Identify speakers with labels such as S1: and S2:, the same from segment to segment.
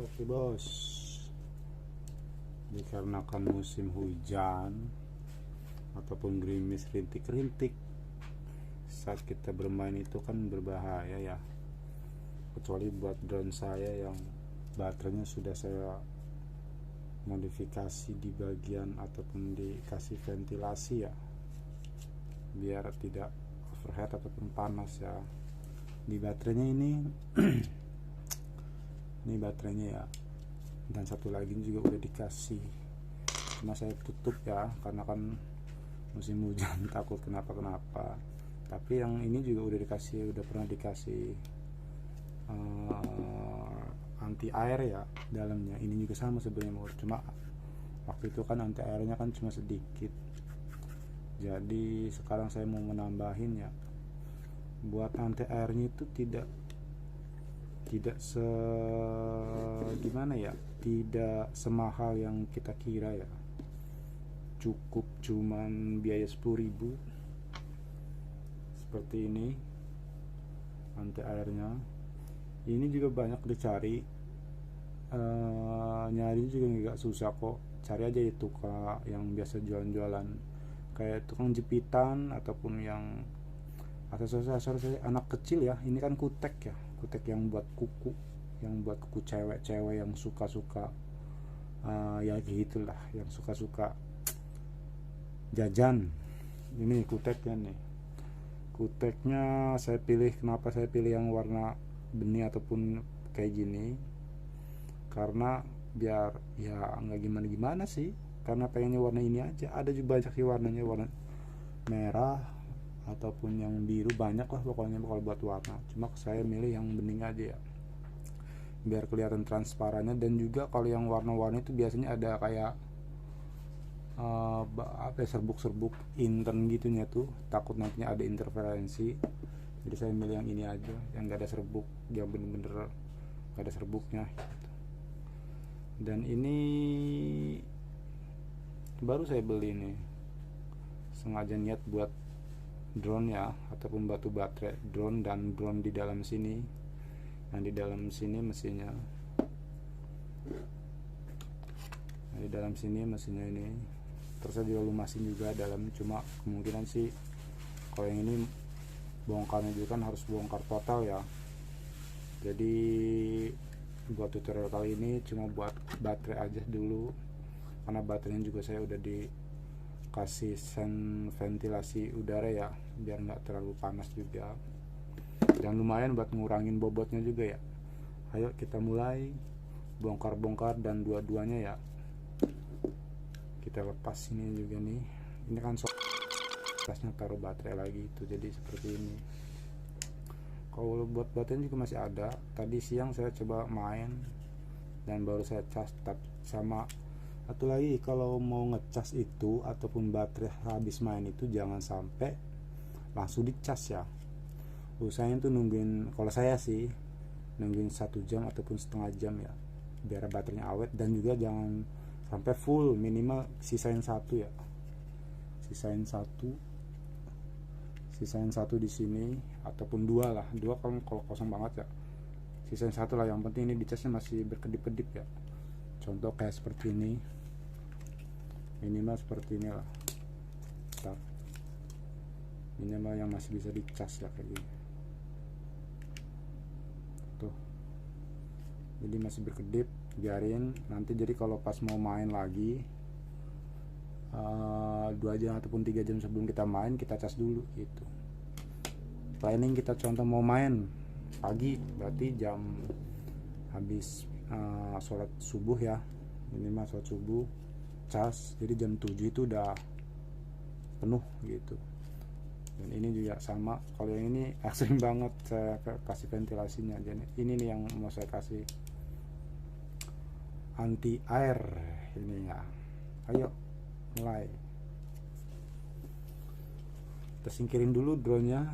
S1: Oke bos, dikarenakan musim hujan ataupun gerimis rintik-rintik saat kita bermain itu kan berbahaya ya, kecuali buat drone saya yang baterainya sudah saya modifikasi di bagian ataupun dikasih ventilasi ya, biar tidak overhead ataupun panas ya. Di baterainya ini ini baterainya ya, dan satu lagi juga udah dikasih, cuma saya tutup ya karena kan musim hujan takut kenapa-kenapa. Tapi yang ini juga udah pernah dikasih anti air ya dalamnya. Ini juga sama sebenarnya, cuma waktu itu kan anti airnya kan cuma sedikit, jadi sekarang saya mau menambahin ya. Buat anti airnya itu tidak gimana ya, tidak semahal yang kita kira ya, cukup cuman biaya 10.000 seperti ini anti airnya. Ini juga banyak dicari, nyari juga nggak susah kok, cari aja itu kak yang biasa jualan-jualan kayak tukang jepitan ataupun yang aksesoris anak kecil ya. Ini kan kutek ya, kutek yang buat kuku, cewek-cewek yang suka-suka ya gitulah, yang suka-suka jajan. Ini kuteknya nih, kuteknya saya pilih, kenapa saya pilih yang warna benih ataupun kayak gini, karena biar ya nggak gimana-gimana sih, karena pengennya warna ini aja. Ada juga banyak sih warnanya, warna merah ataupun yang biru, banyak lah pokoknya kalau buat warna. Cuma saya milih yang bening aja ya, biar kelihatan transparannya. Dan juga kalau yang warna-warni itu biasanya ada kayak serbuk-serbuk intern gitunya tuh, takut nantinya ada interferensi. Jadi saya milih yang ini aja, yang gak ada serbuk, yang bener-bener gak ada serbuknya gitu. Dan ini baru saya beli nih, sengaja niat buat drone ya, ataupun batu baterai drone. Dan drone di dalam sini, yang di dalam sini mesinnya, di dalam sini mesinnya ini. Terus saya juga lumasin juga dalam, cuma kemungkinan sih kalau yang ini bongkarnya juga kan harus bongkar total ya. Jadi buat tutorial kali ini cuma buat baterai aja dulu, karena baterainya juga saya udah dikasih sen ventilasi udara ya, biar nggak terlalu panas juga, dan lumayan buat ngurangin bobotnya juga ya. Ayo kita mulai bongkar-bongkar, dan dua-duanya ya kita lepas. Ini juga nih, ini kan atasnya taruh baterai lagi itu, jadi seperti ini. Kalau buat baterai juga masih ada, tadi siang saya coba main dan baru saya cas. Sama satu lagi, kalau mau ngecas itu ataupun baterai habis main itu jangan sampai langsung dicas ya. Usahain tuh nungguin, kalau saya sih nungguin 1 jam ataupun setengah jam ya, biar baterainya awet. Dan juga jangan sampai full, minimal sisain satu ya, sisain satu di sini, ataupun dua lah, dua kan kalau kosong banget ya, sisain satu lah. Yang penting ini dicasnya masih berkedip-kedip ya. Contoh kayak seperti ini, minimal seperti ini lah. Bentar, minimal yang masih bisa dicas ya, kayak gini tuh. Jadi masih berkedip, biarin nanti. Jadi kalau pas mau main lagi 2 jam ataupun 3 jam sebelum kita main, kita cas dulu gitu. Planning kita contoh mau main pagi, berarti jam habis sholat subuh ya, minimal sholat subuh cas, jadi jam 7 itu udah penuh gitu. Dan ini juga sama, kalau yang ini ekstrim banget, saya kasih ventilasinya. Jadi ini nih yang mau saya kasih anti air ini ya. Ayo mulai, kita singkirin dulu drone-nya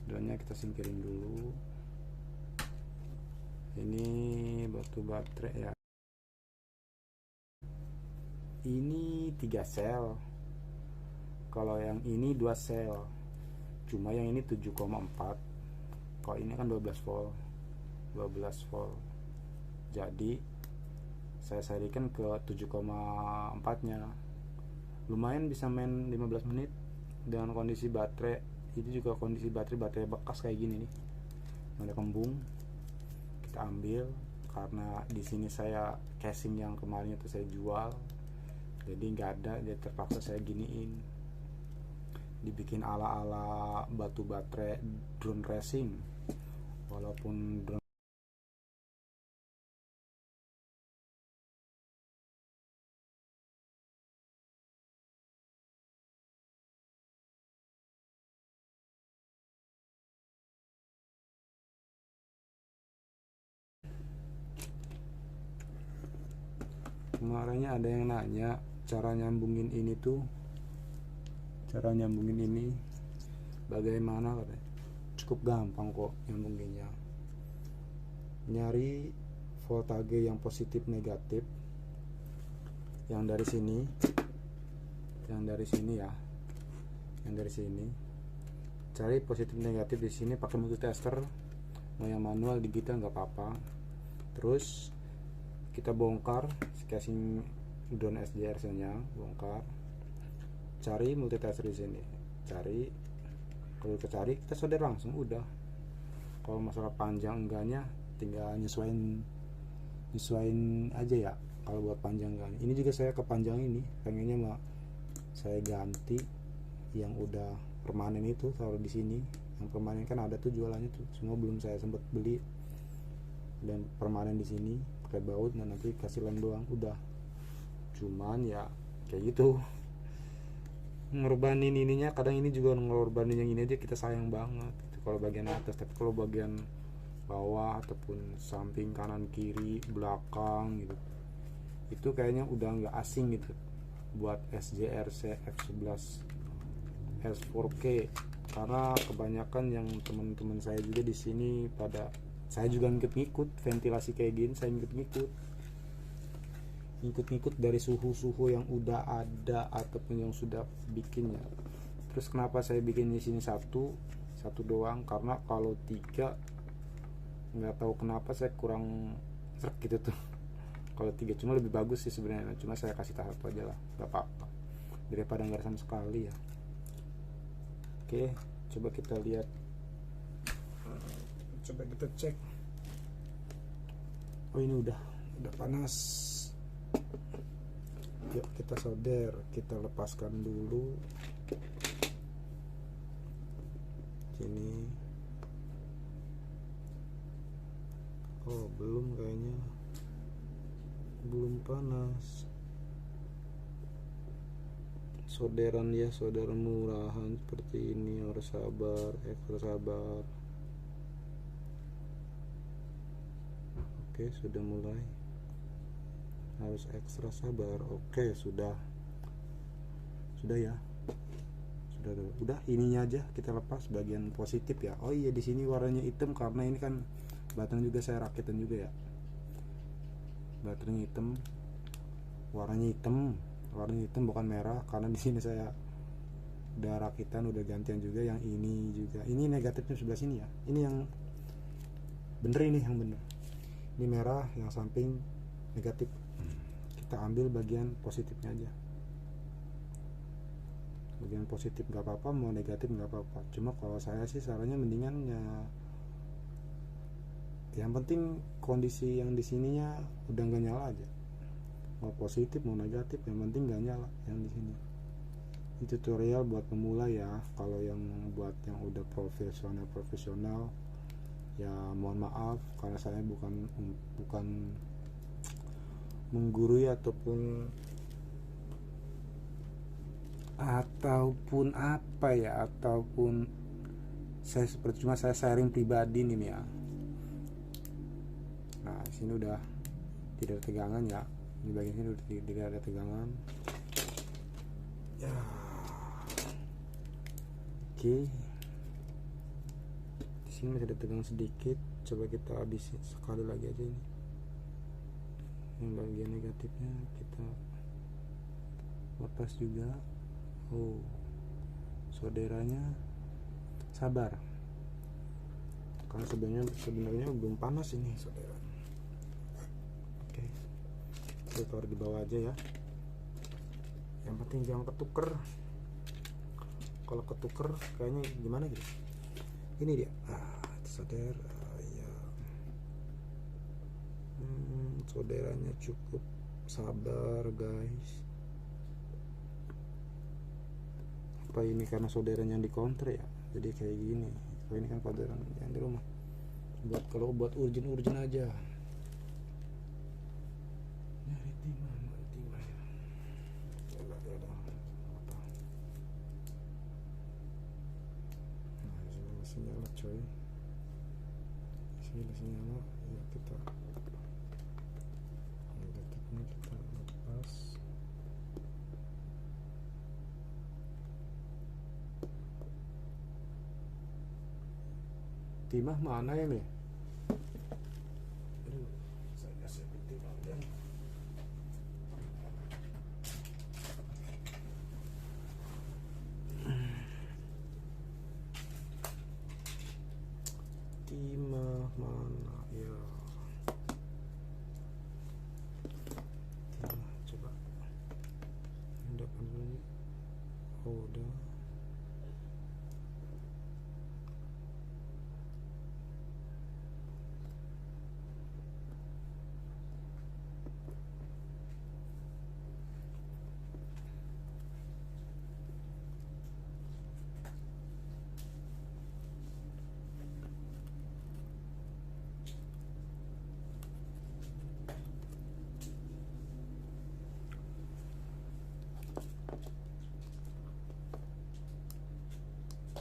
S1: kita singkirin dulu. Ini batu baterai ya, ini 3 sel, kalau yang ini 2 sel, cuma yang ini 7,4, kalau ini kan 12 volt. Jadi saya serikan ke 7,4 nya, lumayan bisa main 15 menit dengan kondisi baterai. Itu juga kondisi baterai bekas kayak gini nih, yang udah kembung. Kita ambil, karena di sini saya casing yang kemarin itu saya jual, jadi nggak ada, dia terpaksa saya giniin, dibikin ala-ala batu baterai drone racing. Walaupun drone kemarinnya ada yang nanya cara nyambungin ini bagaimana, katanya. Cukup gampang kok nyambunginnya. Nyari voltage yang positif negatif yang dari sini ya, yang dari sini. Cari positif negatif di sini pakai multitester, mau yang manual digital nggak apa-apa. Terus kita bongkar casing drone SJRC nya, bongkar, cari multitester di sini, kalau kita cari kita solder langsung udah. Kalau masalah panjang enggaknya tinggal nyesuain aja ya. Kalau buat panjang enggaknya, ini juga saya kepanjang, ini pengennya mah saya ganti yang udah permanen itu, taruh di sini. Yang permanen kan ada tuh jualannya tuh, semua belum saya sempet beli. Dan permanen di sini pakai baut, dan nanti kasih lem doang udah. Cuman ya kayak gitu, ngorbanin ininya. Kadang ini juga ngorbanin yang ini aja kita sayang banget gitu, kalau bagian atas. Tapi kalau bagian bawah ataupun samping, kanan, kiri, belakang gitu, itu kayaknya udah nggak asing gitu buat SJRC F11 S4K. Karena kebanyakan yang teman-teman saya juga di sini pada, saya juga ngikut ventilasi kayak gini, saya ngikut dari suhu yang udah ada ataupun yang sudah bikinnya. Terus kenapa saya bikin di sini satu doang, karena kalau 3 nggak tahu kenapa saya kurang serak gitu tuh. Kalau 3 cuma lebih bagus sih sebenarnya, cuma saya kasih tahap aja lah, nggak apa-apa daripada nggak sama sekali ya. Oke, coba kita lihat, coba kita cek. Oh, ini udah panas. Yuk kita solder, kita lepaskan dulu sini. Oh, belum, kayaknya belum panas. Solderan ya, solderan murahan seperti ini harus sabar, ekstra sabar. Oke, sudah mulai, harus ekstra sabar. Oke, sudah ya, udah ininya aja kita lepas bagian positif ya. Oh iya, di sini warnanya hitam karena ini kan baterai juga saya rakitan juga ya, baterainya hitam, warnanya hitam bukan merah, karena di sini saya udah rakitan, udah gantian juga. Yang ini juga, ini negatifnya sebelah sini ya, ini yang bener, ini merah, yang samping negatif. Kita ambil bagian positifnya aja, bagian positif nggak apa-apa, mau negatif nggak apa-apa. Cuma kalau saya sih sarannya mendingan ya, yang penting kondisi yang di sininya udah nggak nyala aja, mau positif mau negatif, yang penting nggak nyala yang di sini. Ini tutorial buat pemula ya. Kalau yang buat yang udah profesional ya mohon maaf, karena saya bukan menggurui ataupun apa ya, ataupun saya seperti, cuma saya sharing pribadi nih ya. Nah, sini udah tidak ada tegangan ya, di bagian sini udah tidak ada tegangan ya. Oke, di sini masih ada tegangan sedikit. Coba kita habisin sekali lagi aja ini. Yang bagian negatifnya kita lepas juga. Oh, solderannya sabar, karena sebenarnya belum panas ini solderan. Oke, taruh di bawah aja ya, yang penting jangan ketuker. Kalau ketuker kayaknya gimana gitu. Ini dia, solder. Ya, solderannya cukup sabar guys. Apa ini karena solderan yang di counter ya, jadi kayak gini. Kalau ini kan solderan yang di rumah, kalau buat urgent aja. Nyari timah ya. Yalah. Nah, ini masih nyala coy. Sini masih nyala. Ya, kita detiknya kita lepas. Timah mana ya nih? Aduh, saya kasih timah ya. Timah mana ya? Timah, coba. Udah kan dulu. Oh, udah.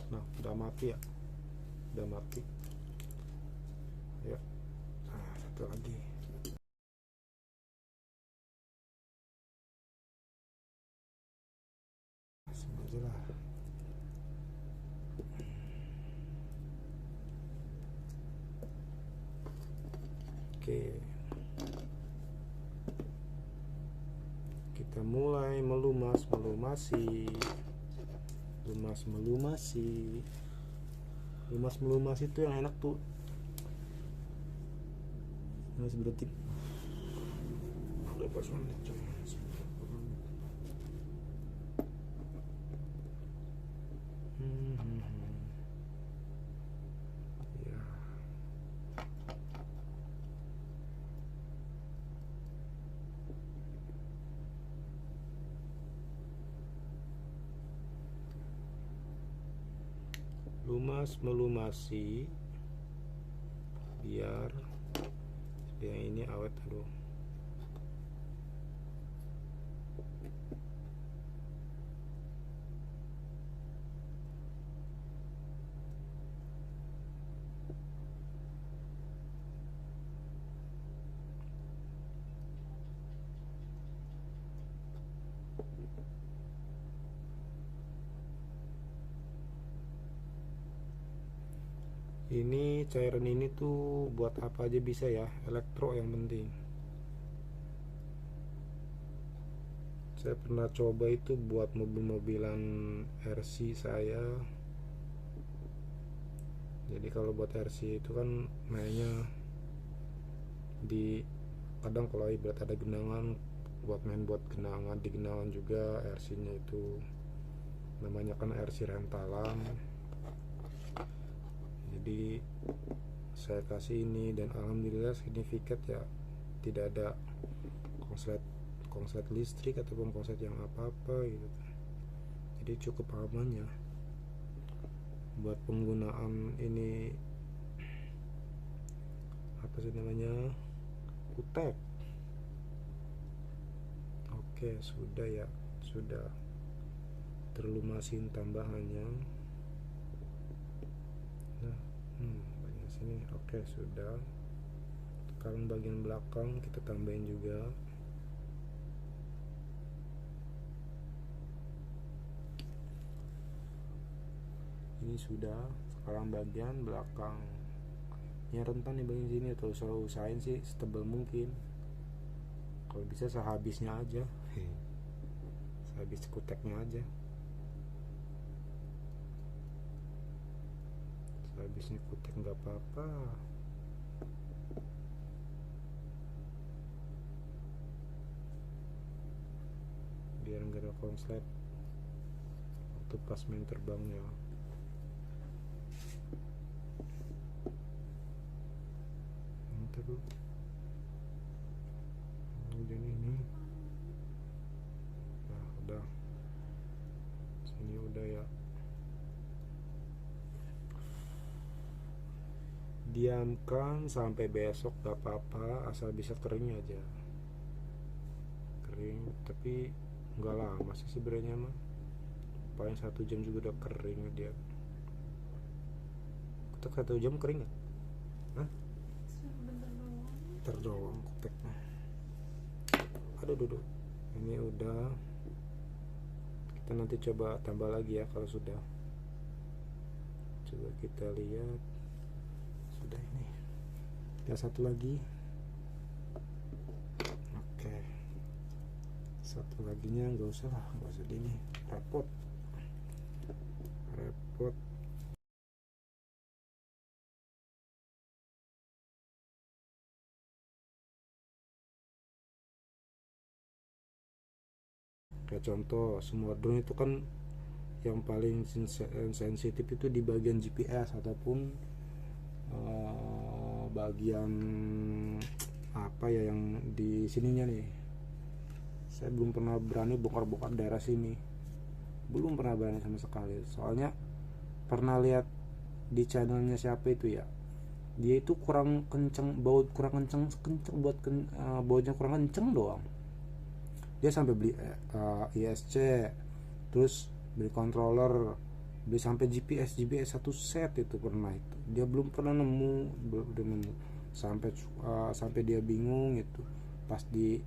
S1: Nah, udah mati ya, udah mati ya. Nah, satu lagi. Langsung aja lah. Oke, kita mulai melumasi. Lumas itu yang enak tuh. Masih berdetik. Udah pas menit coy. Ya. Melumasi biar yang ini awet. Aduh, ini cairan ini tuh buat apa aja bisa ya, elektro yang penting. Saya pernah coba itu buat mobil-mobilan RC saya. Jadi kalau buat RC itu kan mainnya di, kadang kalau ibarat ada genangan, buat genangan, di genangan juga RC nya itu namanya kan RC rentalan. Jadi saya kasih ini dan alhamdulillah signifikan ya, tidak ada konslet listrik ataupun konslet yang apa-apa gitu. Jadi cukup aman ya buat penggunaan ini, apa sih namanya, kutek. Oke, sudah ya, sudah terlumasin tambahannya. Nah, bagian sini oke sudah. Sekarang bagian belakang kita tambahin juga. Ini sudah. Sekarang bagian belakang yang rentan di bagian sini, atau selalu usahain sih setebal mungkin. Kalau bisa sehabisnya aja, sehabis kuteknya aja. Sehabisnya kutek nggak apa-apa. ada konslet waktu pas main terbangnya. Terus kemudian ini nah udah sini udah ya, diamkan sampai besok gak apa-apa asal bisa kering aja, kering tapi nggak lama sih sebenarnya mah, paling 1 jam juga udah kering dia. Kutek 1 jam kering nggak? Hah? Terdoang kuteknya. Aduh, ini udah, kita nanti coba tambah lagi ya kalau sudah. Coba kita lihat sudah ini. Tinggal satu lagi. Oke. Satu laginya nggak usah lah, nggak usah ini repot. Kayak contoh, semua drone itu kan yang paling sensitif itu di bagian GPS ataupun bagian apa ya yang di sininya nih. Saya belum pernah berani bongkar-bongkar daerah sini, belum pernah berani sama sekali. Soalnya pernah lihat di channelnya siapa itu ya, dia itu kurang kenceng, kurang kenceng buat bautnya kurang kenceng doang. Dia sampai beli ISC, terus beli controller, beli sampai GPS satu set itu pernah. Itu dia belum pernah nemu sampai dia bingung itu. Pas dia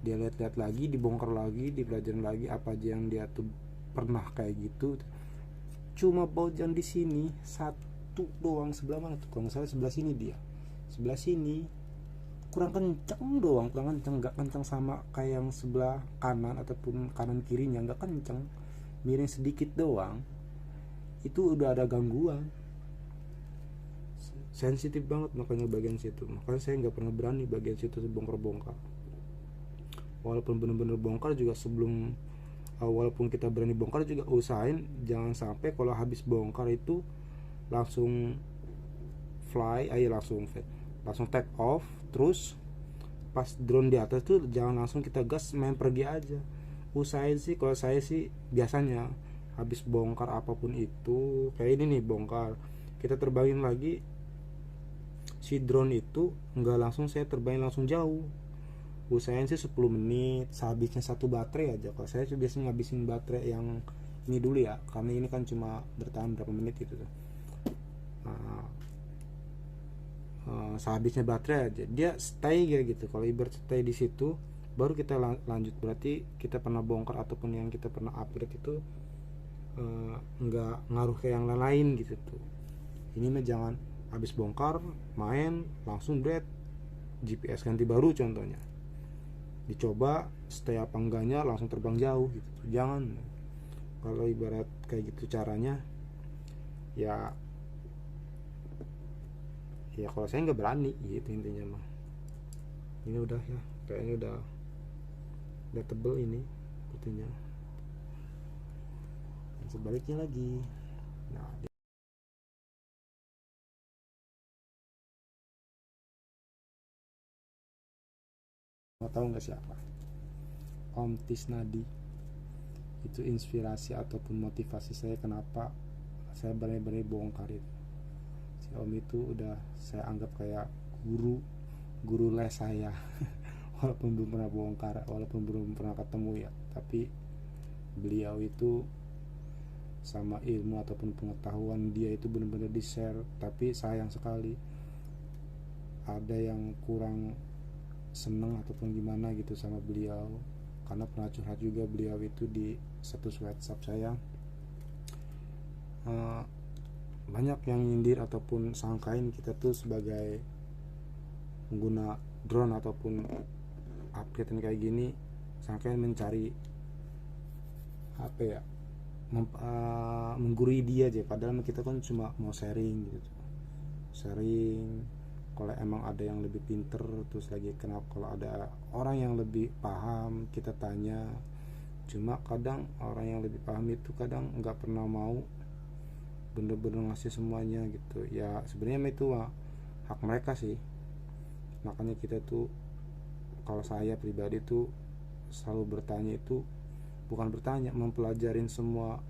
S1: lihat-lihat lagi, dibongkar lagi, dipelajarin lagi apa aja yang dia tuh pernah kayak gitu. Cuma baut yang di sini satu doang, sebelah mana tuh kalau nggak salah sebelah sini, dia sebelah sini kurang kenceng doang, kurang kenceng, nggak kenceng sama kayak yang sebelah kanan ataupun kanan kirinya, nggak kenceng, miring sedikit doang. Itu udah ada gangguan, sensitif banget makanya bagian situ. Makanya saya nggak pernah berani bagian situ bongkar-bongkar. Walaupun bener-bener bongkar juga sebelum walaupun kita berani bongkar juga usahain jangan sampai kalau habis bongkar itu langsung langsung take off. Terus pas drone di atas tuh jangan langsung kita gas main pergi aja. Usahain sih, kalau saya sih biasanya habis bongkar apapun itu, kayak ini nih bongkar, kita terbangin lagi si drone itu, nggak langsung saya terbangin langsung jauh. Usahain sih 10 menit sehabisnya satu baterai aja. Kalau saya biasanya ngabisin baterai yang ini dulu ya, karena ini kan cuma bertahan berapa menit gitu tuh. Sehabisnya baterai aja dia stay gitu. Kalau ibarat stay di situ baru kita lanjut, berarti kita pernah bongkar ataupun yang kita pernah upgrade itu nggak ngaruh ke yang lain gitu tuh. Ini mah jangan habis bongkar main langsung GPS ganti baru contohnya, dicoba stay apa enggaknya langsung terbang jauh gitu, jangan. Kalau ibarat kayak gitu caranya ya kalau saya nggak berani gitu intinya mah. Ini udah ya, kayaknya udah tebel ini putihnya. Dan sebaliknya lagi, nah mau tahu nggak siapa Om Tisnadi? Itu inspirasi ataupun motivasi saya kenapa saya berani bongkar itu. Si Om itu udah saya anggap kayak guru les saya. Walaupun belum pernah bongkar, walaupun belum pernah ketemu ya, tapi beliau itu sama ilmu ataupun pengetahuan dia itu benar-benar di share. Tapi sayang sekali ada yang kurang seneng ataupun gimana gitu sama beliau, karena pernah curhat juga beliau itu di status WhatsApp saya. Banyak yang nyindir ataupun sangkain kita tuh sebagai pengguna drone ataupun upgrade kayak gini, sangkain mencari apa ya, menggurui dia aja, padahal kita kan cuma mau sharing gitu. Sharing, kalau emang ada yang lebih pinter, terus lagi kenapa kalau ada orang yang lebih paham kita tanya, Cuma kadang orang yang lebih paham itu kadang nggak pernah mau bener-bener ngasih semuanya gitu ya. Sebenarnya itu hak mereka sih. Makanya kita tuh, kalau saya pribadi tuh selalu bertanya itu, bukan bertanya, mempelajarin semua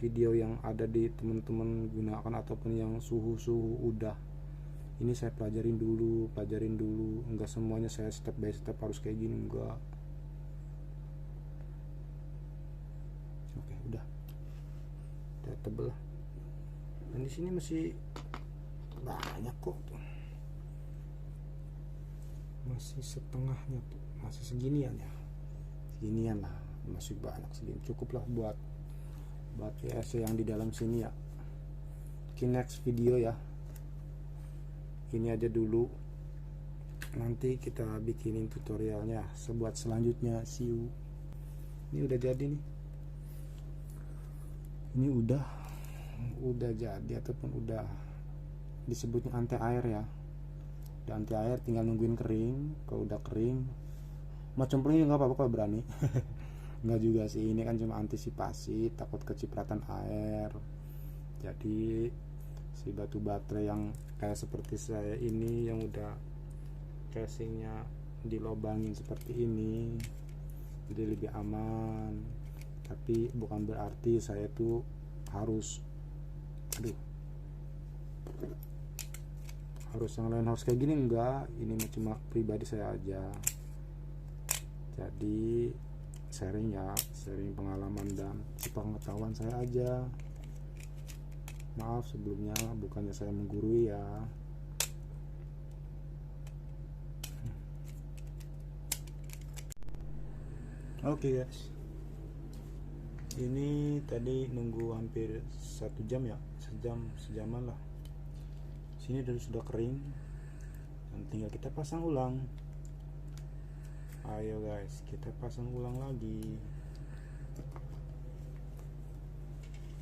S1: video yang ada di teman-teman gunakan ataupun yang suhu udah, ini saya pelajarin dulu, enggak semuanya saya step by step harus kayak gini, enggak. Oke, udah tebel lah. Dan di sini masih banyak kok tuh, masih setengahnya tuh, masih seginian ya, seginian lah, masih banyak segini, cukup lah buat PSC yang di dalam sini ya. Mungkin next video ya, ini aja dulu, nanti kita bikinin tutorialnya sebuat selanjutnya. See you. Ini udah jadi nih, ini udah jadi ataupun udah disebutnya anti air ya. Udah anti air, tinggal nungguin kering. Kalau udah kering macam ini nggak apa-apa kalau berani. Nggak juga sih, ini kan cuma antisipasi takut kecipratan air. Jadi si batu baterai yang kayak seperti saya ini, yang udah casingnya dilobangin seperti ini, jadi lebih aman. Tapi bukan berarti saya tuh harus yang lain harus kayak gini, enggak. Ini cuma pribadi saya aja, jadi sharing pengalaman dan pengetahuan saya aja. Maaf sebelumnya, bukannya saya menggurui ya. Oke guys, ini tadi nunggu hampir 1 jam ya, sejaman lah. Sini sudah kering dan tinggal kita pasang ulang. Ayo guys, kita pasang ulang lagi.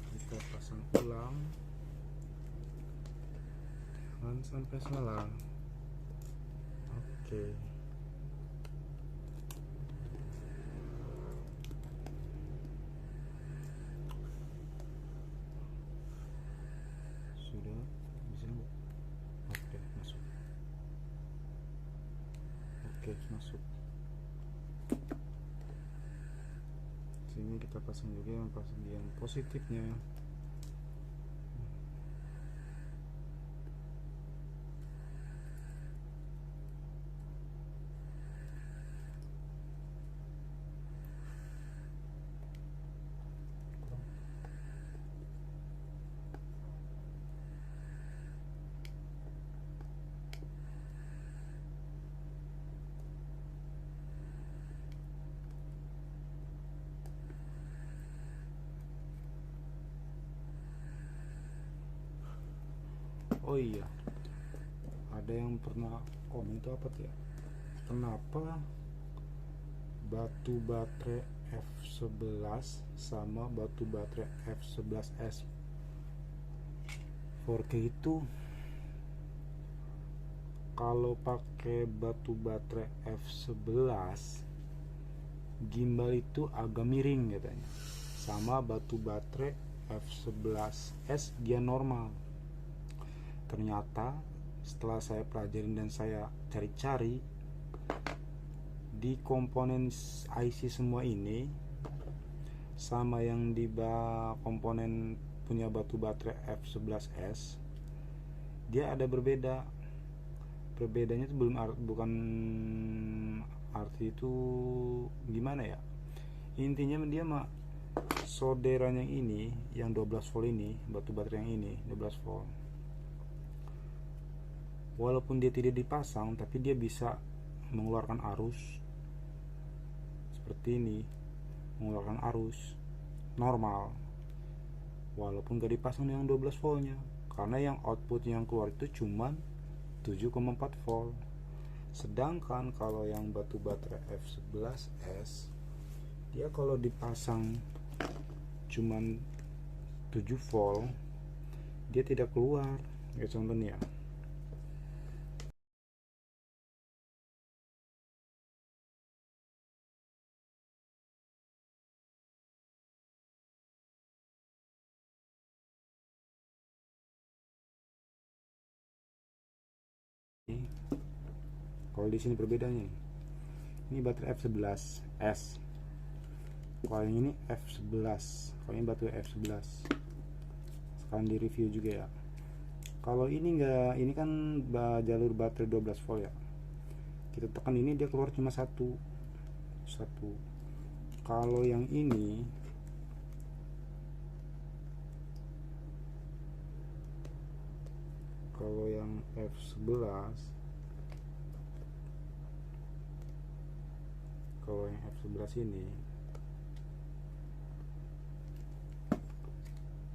S1: Kita pasang ulang, jangan sampai salah. Oke. Sudah bisa nggak? Oke, masuk. Oke, masuk. Sini kita pasang juga yang positifnya. Oh iya, ada yang pernah komen itu apa tuh ya, kenapa batu baterai F11 sama batu baterai F11S 4K itu kalau pakai batu baterai F11 gimbal itu agak miring katanya, sama batu baterai F11S dia normal. Ternyata setelah saya pelajarin dan saya cari-cari di komponen IC semua ini sama yang di komponen punya batu baterai F11S, dia ada berbeda. Perbedaannya itu bukan arti itu gimana ya, intinya dia mah solderan yang ini, yang 12 volt ini, batu baterai yang ini 12 volt, walaupun dia tidak dipasang tapi dia bisa mengeluarkan arus seperti ini, mengeluarkan arus normal walaupun gak dipasang yang 12 voltnya, karena yang output yang keluar itu cuman 7,4 volt. Sedangkan kalau yang batu baterai F11S dia kalau dipasang cuman 7 volt dia tidak keluar. Ya contohnya Kalau di sini perbedaannya, ini baterai F11S, kalau yang ini F11, kalau ini baterai F11. Sekarang di review juga ya. Kalau ini enggak, ini kan jalur baterai 12 volt ya. Kita tekan ini dia keluar cuma satu. Kalau yang ini kalau yang F11, kalau yang F11 ini,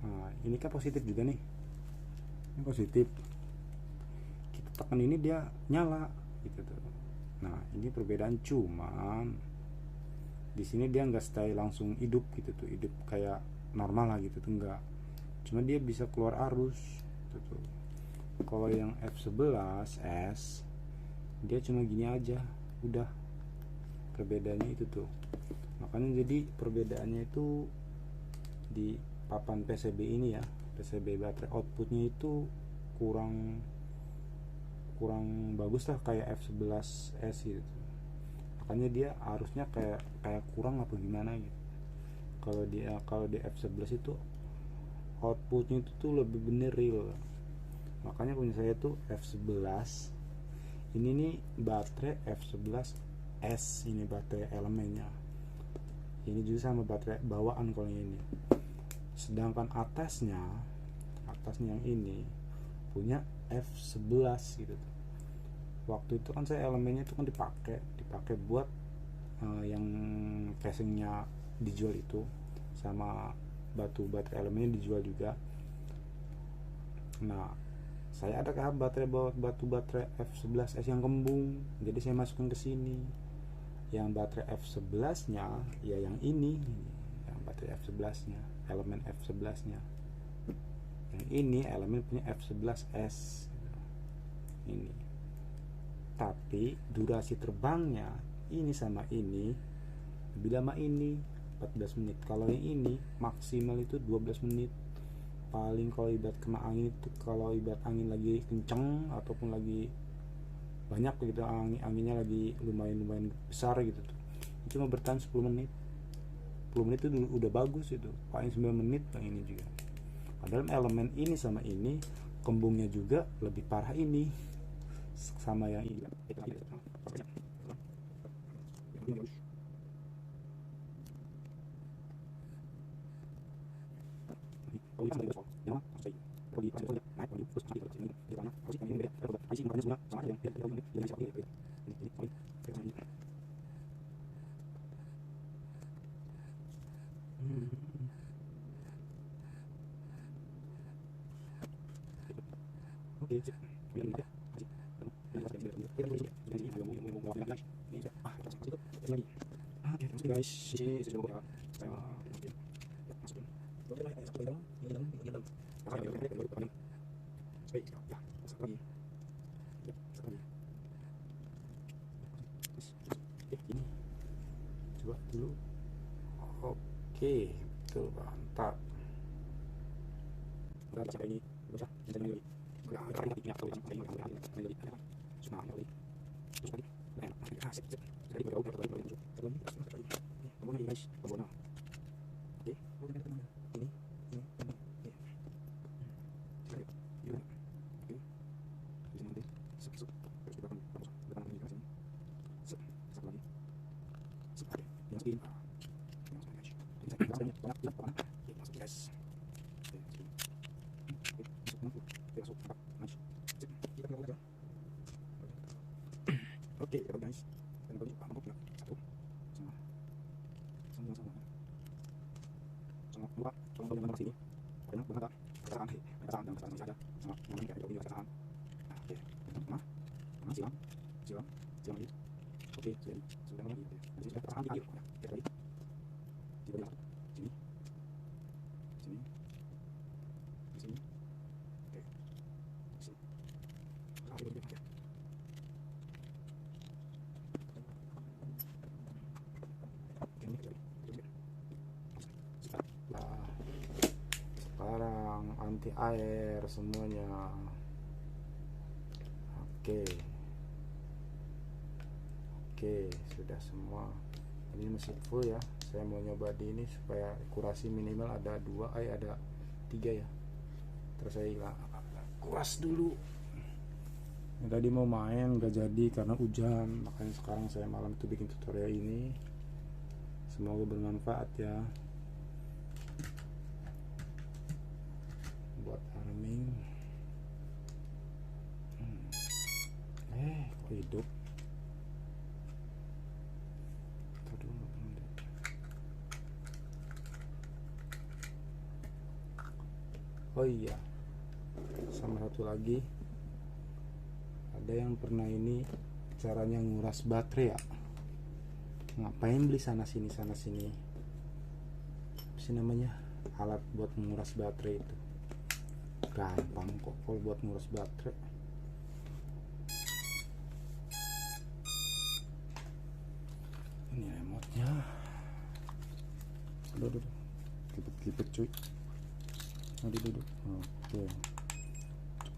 S1: nah ini kan positif juga nih, ini positif, kita tekan ini dia nyala gitu tuh. Nah ini perbedaan, cuman di sini dia nggak stay langsung hidup gitu tuh, hidup kayak normal lah gitu tuh, enggak, cuma dia bisa keluar arus gitu tuh. Kalau yang F11S dia cuma gini aja udah, perbedaannya itu tuh. Makanya jadi perbedaannya itu di papan PCB ini ya, PCB baterai outputnya itu kurang bagus lah kayak F11S gitu. Makanya dia harusnya kayak kurang apa gimana gitu. Kalau di F11 itu outputnya itu tuh lebih bener real. Makanya punya saya tuh F11 ini nih baterai F11S, ini baterai elemennya. Ini juga sama baterai bawaan kalau ini. Sedangkan atasnya yang ini punya F11 gitu. Waktu itu kan saya elemennya itu kan dipakai buat yang casingnya dijual itu, sama baterai elemennya dijual juga. Nah saya ada baterai F11S yang kembung, jadi saya masukin ke sini. Yang baterai F11 nya ya yang ini, yang baterai F11 nya, elemen F11 nya. Yang ini elemen punya F11S ini. Tapi durasi terbangnya ini sama ini lebih lama, ini 14 menit. Kalau yang ini maksimal itu 12 menit paling. Kalau ibarat kena angin itu, kalau ibarat angin lagi kenceng ataupun lagi banyak gitu, anginnya lagi lumayan besar gitu tuh, cuma bertahan 10 menit. 10 menit itu udah bagus, itu paling 9 menit yang ini juga. Padahal elemen ini sama ini kembungnya juga lebih parah ini sama yang ini. Coba dulu. Oke, betul, mantap. Oke, guys. Sekarang anti air semuanya. Oke, oke, sudah semua. Ini masih full ya. Saya mau nyoba di ini supaya akurasi minimal ada 3 ya. Terus saya kuras dulu. Tadi mau main gak jadi karena hujan, makanya sekarang saya malam itu bikin tutorial ini. Semoga bermanfaat ya buat arming. Kok hidup? Oh iya, sama satu lagi, ada yang pernah ini caranya nguras baterai ya. Ngapain beli sana sini apa sih namanya, alat buat nguras baterai itu. Gampang kok kalau buat nguras baterai. Ini remote-nya. Aduh, klipet cuy. Aduh. Oke.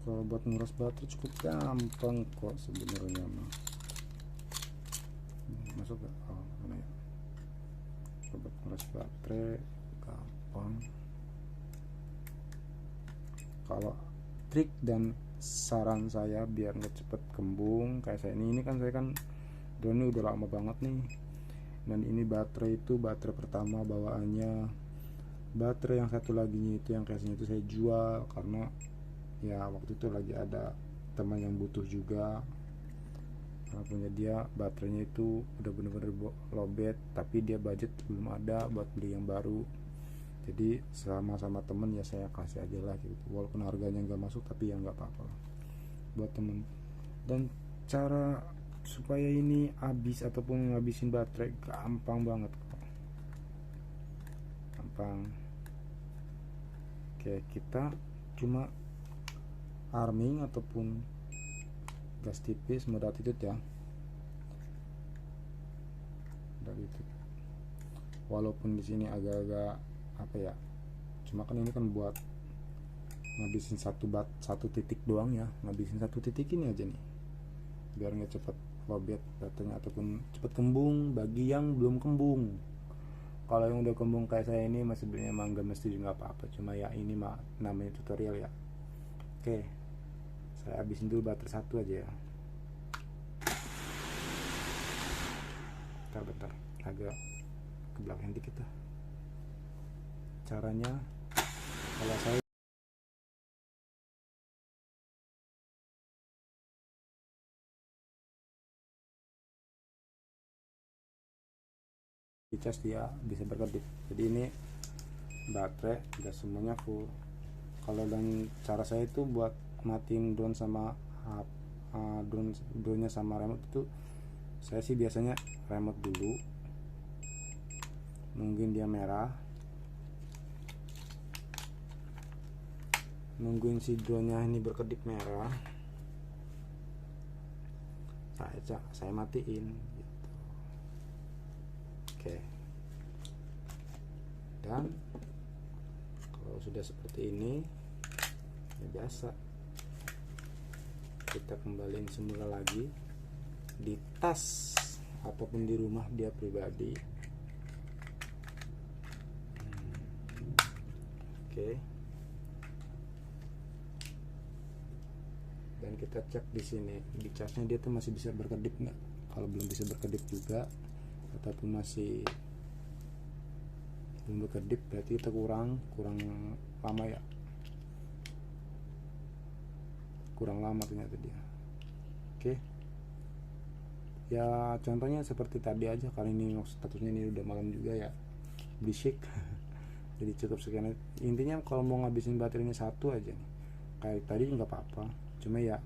S1: Kalau buat nguras baterai cukup gampang kok sebenarnya mah. Masuk gak? Oh, mana ya? Kalau buat nguras baterai gampang. Kalau trik dan saran saya biar nggak cepet kembung kayak saya ini kan saya kan drone ini udah lama banget nih. Dan ini baterai itu baterai pertama bawaannya. Baterai yang satu laginya itu yang casingnya itu saya jual karena ya waktu itu lagi ada teman yang butuh juga, karena punya dia baterainya itu udah bener-bener lowbat tapi dia budget belum ada buat beli yang baru. Jadi sama temen ya saya kasih aja lah gitu, walaupun harganya nggak masuk tapi ya nggak apa-apa buat temen. Dan cara supaya ini habis ataupun ngabisin baterai gampang banget kok, gampang. Oke, kita cuma arming ataupun gas tipis mode attitude ya, dari itu. Walaupun di sini agak-agak apa ya, cuma kan ini kan buat ngabisin satu titik doang ya, ngabisin satu titik ini aja nih biar nggak cepet lowbat baterainya ataupun cepet kembung bagi yang belum kembung. Kalau yang udah kembung kayak saya ini masih sebenarnya emang gak mesti juga apa-apa, cuma ya ini mah namanya tutorial ya. Oke, saya habisin dulu baterai satu aja ya. Bentar, agak ke belakang dikit lah. Caranya kalau saya dicas dia bisa berkedip. Jadi ini baterai tidak semuanya full. Kalau dan cara saya itu buat matiin drone sama drone-nya sama remote itu, saya sih biasanya remote dulu, nungguin dia merah, nungguin si drone-nya ini berkedip merah, saya matiin gitu. Oke. Dan kalau sudah seperti ini ya biasa, kita kembaliin semula lagi di tas ataupun di rumah dia pribadi. Oke. Dan kita cek di sini di casnya dia tuh masih bisa berkedip nggak. Kalau belum bisa berkedip juga ataupun masih belum berkedip berarti kita kurang lama ya, kurang lama ternyata dia. Oke ya, contohnya seperti tadi aja. Kali ini statusnya ini udah malam juga ya, berisik. Jadi cukup sekian. Intinya kalau mau ngabisin baterainya satu aja nih kayak tadi nggak apa-apa, cuma ya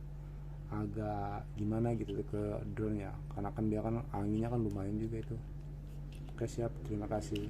S1: agak gimana gitu ke drone ya, karena kan dia kan anginnya kan lumayan juga itu. Oke siap, terima kasih.